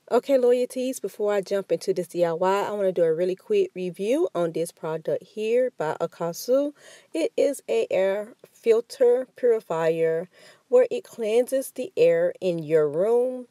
Okay, Loyalties, before I jump into this DIY, I want to do a really quick review on this product here by Okaysou. It is a air filter purifier where it cleanses the air in your room.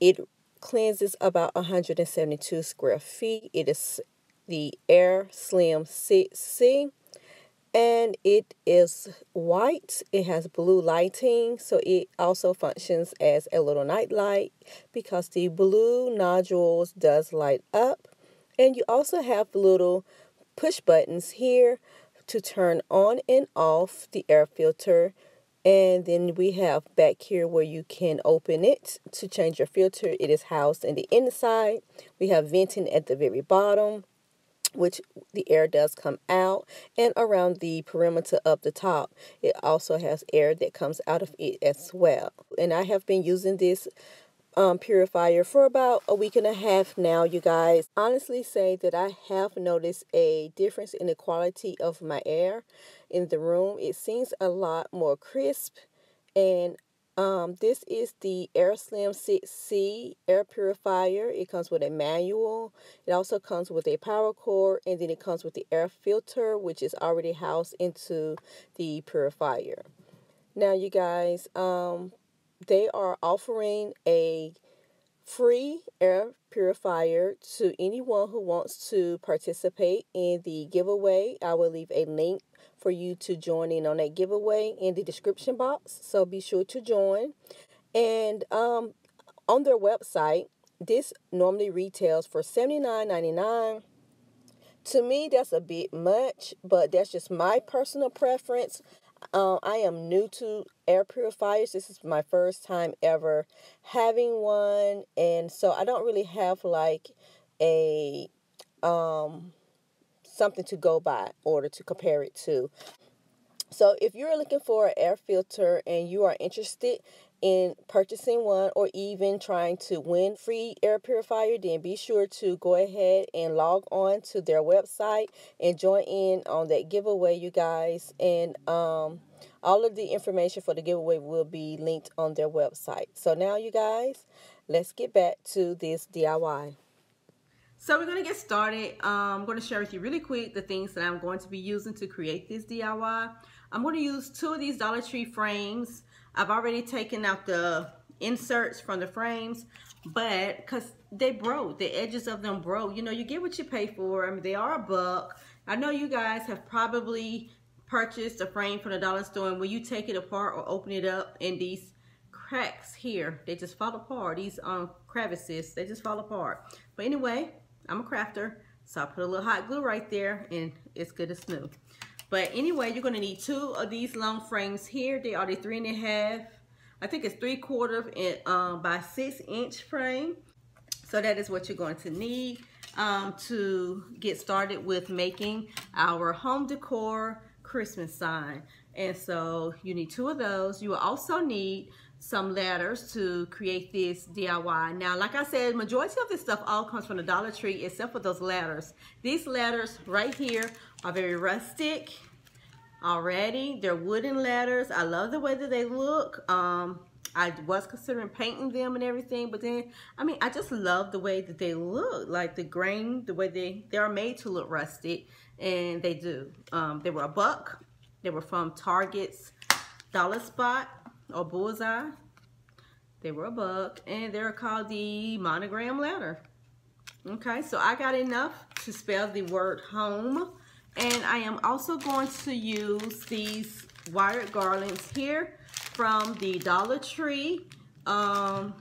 It cleanses about 172 square feet. It is the Air Slim 6C, and it is white. It has blue lighting, so it also functions as a little night light because the blue nodules does light up. And you also have little push buttons here to turn on and off the air filter. And then we have back here where you can open it to change your filter. It is housed in the inside. We have venting at the very bottom, which the air does come out, and around the perimeter of the top it also has air that comes out of it as well. And I have been using this purifier for about a week and a half now, you guys. Honestly say that I have noticed a difference in the quality of my air in the room. It seems a lot more crisp. And this is the Air Slim 6C air purifier. It comes with a manual. It also comes with a power cord, and then it comes with the air filter, which is already housed into the purifier. Now, you guys, they are offering a free air purifier to anyone who wants to participate in the giveaway. I will leave a link for you to join in on that giveaway in the description box, so be sure to join. And on their website, this normally retails for $79.99. To me, that's a bit much, but that's just my personal preference. I am new to air purifiers. This is my first time ever having one, and so I don't really have like a something to go by or to compare it to. So if you're looking for an air filter and you are interested in purchasing one or even trying to win free air purifier, then be sure to go ahead and log on to their website and join in on that giveaway, you guys. And all of the information for the giveaway will be linked on their website. So now, you guys, let's get back to this DIY. So we're going to get started. I'm going to share with you really quick the things that I'm going to be using to create this DIY. I'm going to use 2 of these Dollar Tree frames. I've already taken out the inserts from the frames, but because they broke, the edges of them broke. You know, you get what you pay for. I mean, they are $1. I know you guys have probably purchased a frame from the dollar store, and when you take it apart or open it up, and these cracks here, they just fall apart. These crevices, they just fall apart. But anyway, I'm a crafter, so I put a little hot glue right there, and it's good as new. But anyway, you're going to need 2 of these long frames here. They are the 3.5, I think it's 3/4 by 6-inch frame. So that is what you're going to need to get started with making our home decor Christmas sign. And so you need 2 of those. You will also need some ladders to create this DIY. Now, like I said, majority of this stuff all comes from the Dollar Tree except for those ladders. These ladders right here are very rustic already. They're wooden ladders. I love the way that they look. I was considering painting them and everything, but then, I mean, I just love the way that they look. Like the grain, the way they are made to look rustic, and they do. They were $1. They were from Target's Dollar Spot or Bullseye. They were $1, and they're called the monogram ladder. Okay, so I got enough to spell the word home, and I am also going to use these wired garlands here from the Dollar Tree because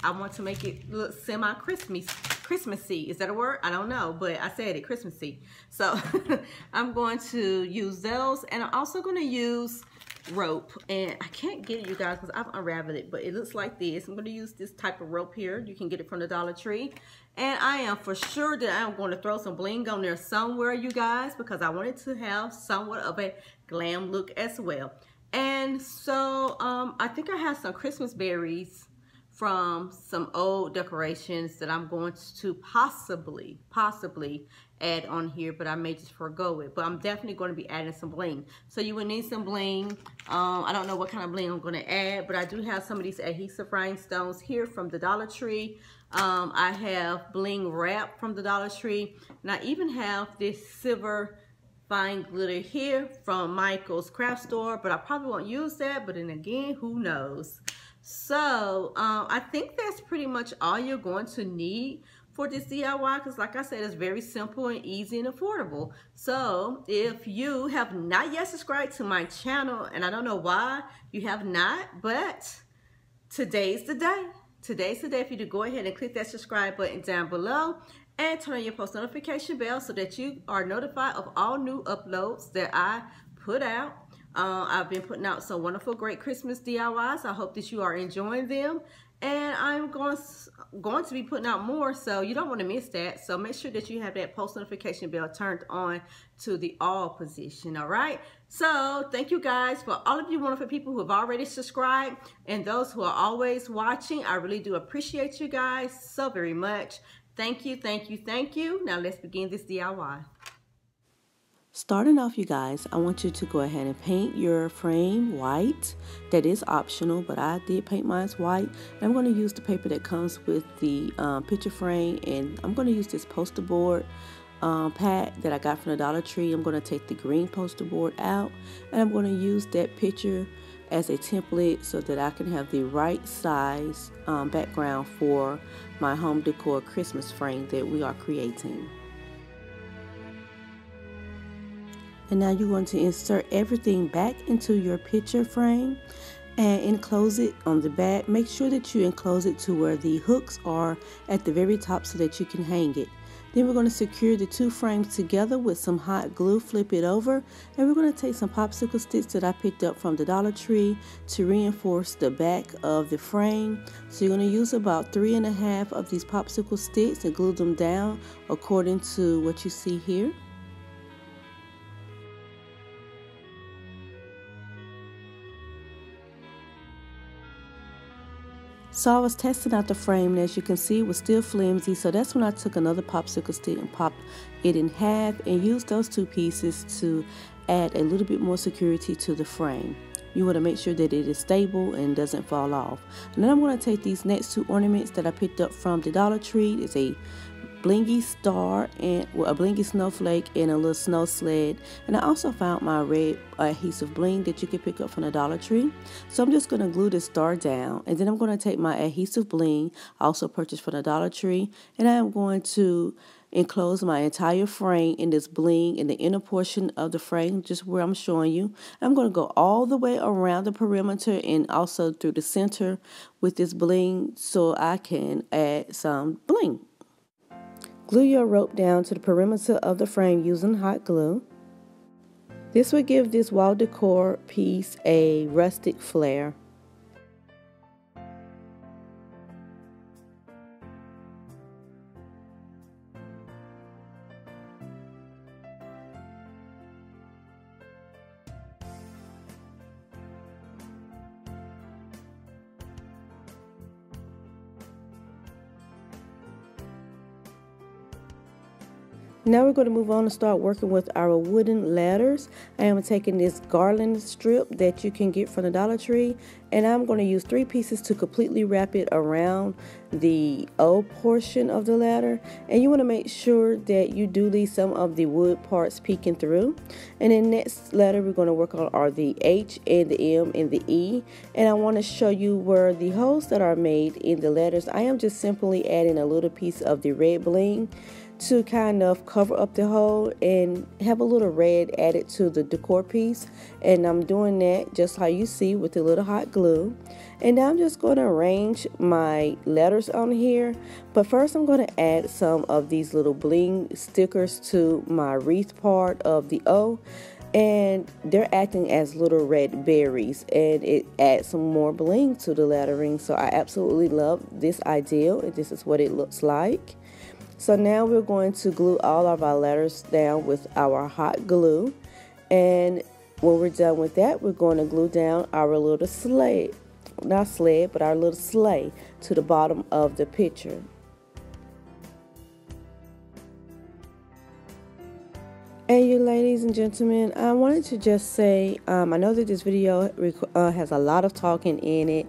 I want to make it look Christmassy. Is that a word? I don't know, but I said it, Christmassy. So I'm going to use those, and I'm also going to use rope, and I can't get it, you guys, because I've unraveled it, but it looks like this. I'm going to use this type of rope here. You can get it from the Dollar Tree, and I am for sure that I'm going to throw some bling on there somewhere, you guys, because I wanted to have somewhat of a glam look as well. And so I think I have some Christmas berries from some old decorations that I'm going to possibly add on here, but I may just forego it. But I'm definitely going to be adding some bling. So you will need some bling. I don't know what kind of bling I'm going to add, but I do have some of these adhesive rhinestones here from the Dollar Tree. I have bling wrap from the Dollar Tree, and I even have this silver fine glitter here from Michael's craft store, but I probably won't use that, but then again, who knows. So I think that's pretty much all you're going to need for this DIY, because like I said, it's very simple and easy and affordable. So if you have not yet subscribed to my channel, and I don't know why you have not, but today's the day. Today's the day for you to go ahead and click that subscribe button down below and turn on your post notification bell so that you are notified of all new uploads that I put out. I've been putting out some wonderful, great Christmas DIYs. I hope that you are enjoying them. And I'm going to be putting out more, so you don't want to miss that. So make sure that you have that post notification bell turned on to the all position, all right? So thank you guys for all of you wonderful people who have already subscribed and those who are always watching. I really do appreciate you guys so very much. Thank you, thank you, thank you. Now let's begin this DIY. Starting off, you guys, I want you to go ahead and paint your frame white. That is optional, but I did paint mine white. And I'm going to use the paper that comes with the picture frame, and I'm going to use this poster board pack that I got from the Dollar Tree. I'm going to take the green poster board out, and I'm going to use that picture as a template so that I can have the right size background for my home decor Christmas frame that we are creating. And now you're going to insert everything back into your picture frame and enclose it on the back. Make sure that you enclose it to where the hooks are at the very top so that you can hang it. Then we're going to secure the two frames together with some hot glue, flip it over, and we're going to take some popsicle sticks that I picked up from the Dollar Tree to reinforce the back of the frame. So you're going to use about 3.5 of these popsicle sticks and glue them down according to what you see here. So I was testing out the frame, and as you can see, it was still flimsy. So that's when I took another popsicle stick and popped it in half and used those two pieces to add a little bit more security to the frame. You want to make sure that it is stable and doesn't fall off. And then I'm going to take these next two ornaments that I picked up from the Dollar Tree. It's a blingy star and a blingy snowflake and a little snow sled, and I also found my red adhesive bling that you can pick up from the Dollar Tree. So I'm just going to glue this star down, and then I'm going to take my adhesive bling also purchased from the Dollar Tree, and I am going to enclose my entire frame in this bling in the inner portion of the frame, just where I'm showing you. I'm going to go all the way around the perimeter and also through the center with this bling so I can add some bling. Glue your rope down to the perimeter of the frame using hot glue. This will give this wall decor piece a rustic flair. Now we're going to move on and start working with our wooden ladders. I am taking this garland strip that you can get from the Dollar Tree, and I'm going to use 3 pieces to completely wrap it around the O portion of the ladder. And you want to make sure that you do leave some of the wood parts peeking through. And then next ladder we're going to work on are the H and the M and the E. And I want to show you where the holes that are made in the ladders. I am just simply adding a little piece of the red bling to kind of cover up the hole and have a little red added to the decor piece. And I'm doing that just how you see with a little hot glue. And now I'm just going to arrange my letters on here. But first I'm going to add some of these little bling stickers to my wreath part of the O. And they're acting as little red berries, and it adds some more bling to the lettering. So I absolutely love this idea, and this is what it looks like. So now we're going to glue all of our letters down with our hot glue. And when we're done with that, we're going to glue down our little sleigh not sled, but our little sleigh to the bottom of the picture. And you ladies and gentlemen, I wanted to just say, I know that this video has a lot of talking in it,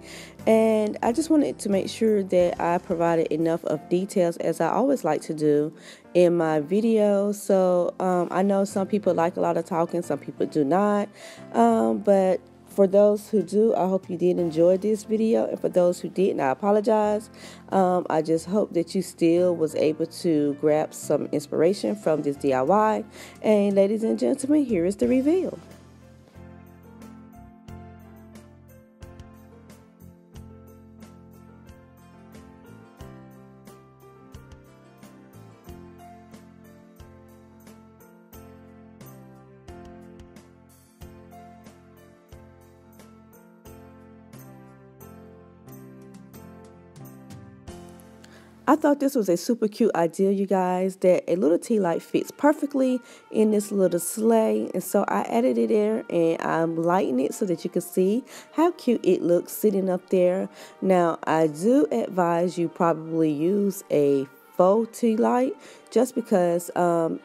and I just wanted to make sure that I provided enough of details, as I always like to do in my videos. So I know some people like a lot of talking, some people do not, but for those who do, I hope you did enjoy this video, and for those who didn't, I apologize. I just hope that you still was able to grab some inspiration from this DIY. And ladies and gentlemen, here is the reveal. I thought this was a super cute idea, you guys, that a little tea light fits perfectly in this little sleigh. And so I added it there, and I'm lighting it so that you can see how cute it looks sitting up there. Now, I do advise you probably use a faux tea light, just because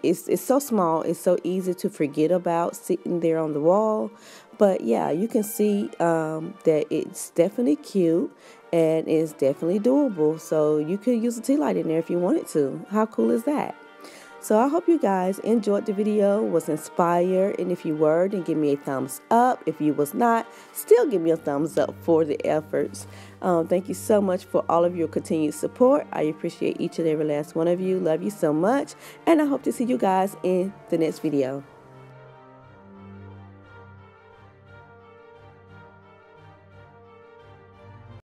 it's so small, it's so easy to forget about sitting there on the wall. But yeah, you can see that it's definitely cute and it's definitely doable. So you could use a tea light in there if you wanted to. How cool is that? So I hope you guys enjoyed the video, was inspired, and if you were, then give me a thumbs up. If you was not, still give me a thumbs up for the efforts. Thank you so much for all of your continued support. I appreciate each and every last one of you. Love you so much, and I hope to see you guys in the next video.